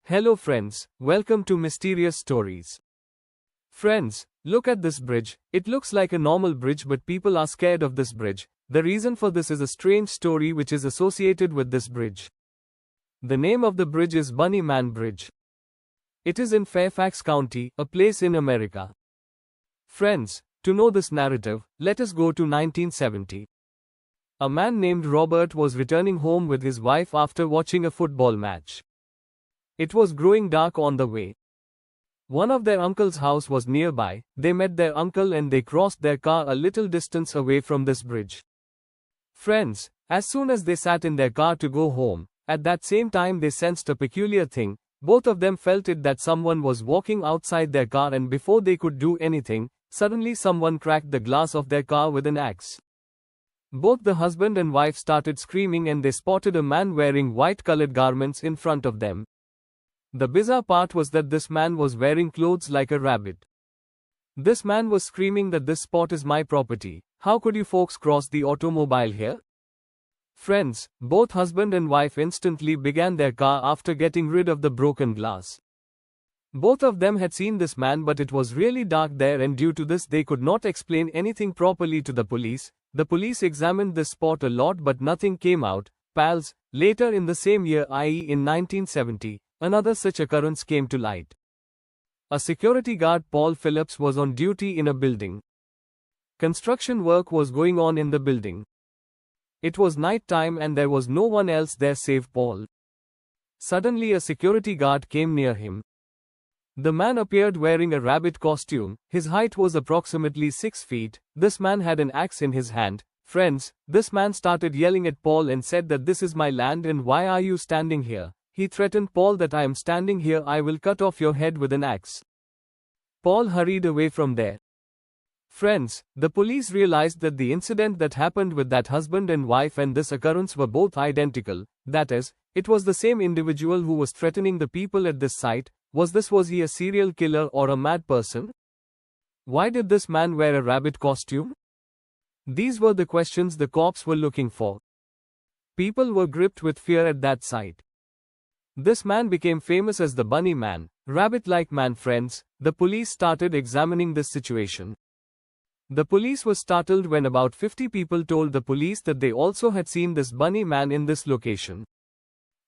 Hello friends, welcome to Mysterious Stories. Friends, look at this bridge. It looks like a normal bridge, but people are scared of this bridge. The reason for this is a strange story which is associated with this bridge. The name of the bridge is Bunny Man Bridge. It is in Fairfax County, a place in America. Friends, to know this narrative, let us go to 1970. A man named Robert was returning home with his wife after watching a football match. It was growing dark on the way. One of their uncle's house was nearby. They met their uncle and they crossed their car a little distance away from this bridge. Friends, as soon as they sat in their car to go home, at that same time they sensed a peculiar thing. Both of them felt it that someone was walking outside their car, and before they could do anything, suddenly someone cracked the glass of their car with an axe. Both the husband and wife started screaming and they spotted a man wearing white-colored garments in front of them. The bizarre part was that this man was wearing clothes like a rabbit. This man was screaming that this spot is my property. How could you folks cross the automobile here? Friends, both husband and wife instantly began their car after getting rid of the broken glass. Both of them had seen this man, but it was really dark there, and due to this they could not explain anything properly to the police. The police examined this spot a lot but nothing came out. Pals, later in the same year, i.e. in 1970, another such occurrence came to light. A security guard, Paul Phillips, was on duty in a building. Construction work was going on in the building. It was night time and there was no one else there save Paul. Suddenly a security guard came near him. The man appeared wearing a rabbit costume. His height was approximately 6 feet. This man had an axe in his hand. Friends, this man started yelling at Paul and said that this is my land and why are you standing here? He threatened Paul that I am standing here, I will cut off your head with an axe. Paul hurried away from there. Friends, the police realized that the incident that happened with that husband and wife and this occurrence were both identical. That is, it was the same individual who was threatening the people at this site. Was he a serial killer or a mad person? Why did this man wear a rabbit costume? These were the questions the cops were looking for. People were gripped with fear at that sight. This man became famous as the Bunny Man, rabbit-like man. Friends, the police started examining this situation. The police was startled when about 50 people told the police that they also had seen this Bunny Man in this location.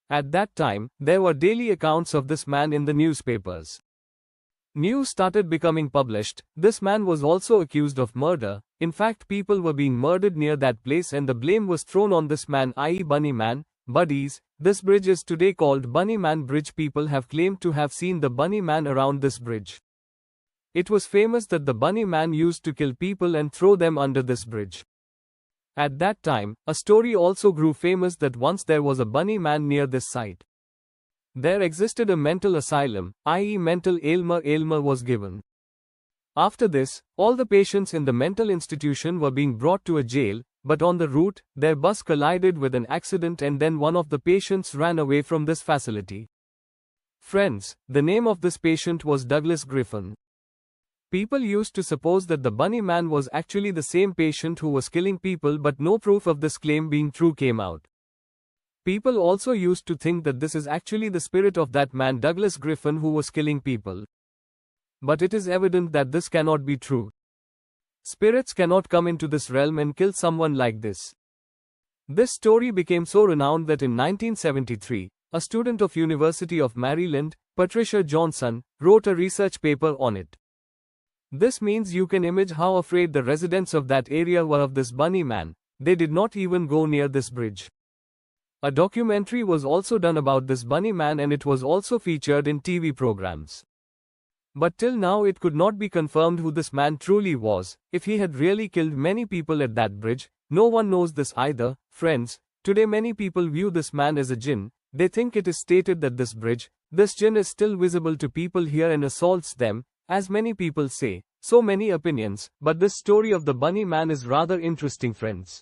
At that time, there were daily accounts of this man in the newspapers. News started becoming published. This man was also accused of murder. In fact, people were being murdered near that place and the blame was thrown on this man, i.e. Bunny Man. Buddies, this bridge is today called Bunny Man Bridge. People have claimed to have seen the Bunny Man around this bridge. It was famous that the Bunny Man used to kill people and throw them under this bridge. At that time, a story also grew famous that once there was a Bunny Man near this site. There existed a mental asylum, i.e. mental ailment was given. After this, all the patients in the mental institution were being brought to a jail. But on the route, their bus collided with an accident and then one of the patients ran away from this facility. Friends, the name of this patient was Douglas Griffin. People used to suppose that the Bunny Man was actually the same patient who was killing people, but no proof of this claim being true came out. People also used to think that this is actually the spirit of that man Douglas Griffin who was killing people. But it is evident that this cannot be true. Spirits cannot come into this realm and kill someone like this. This story became so renowned that in 1973, a student of University of Maryland, Patricia Johnson, wrote a research paper on it. This means you can imagine how afraid the residents of that area were of this Bunny Man. They did not even go near this bridge. A documentary was also done about this Bunny Man and it was also featured in TV programs. But till now it could not be confirmed who this man truly was, if he had really killed many people at that bridge. No one knows this either. Friends, today many people view this man as a jinn. They think it is stated that this jinn is still visible to people here and assaults them, as many people say. So many opinions, but this story of the Bunny Man is rather interesting, friends.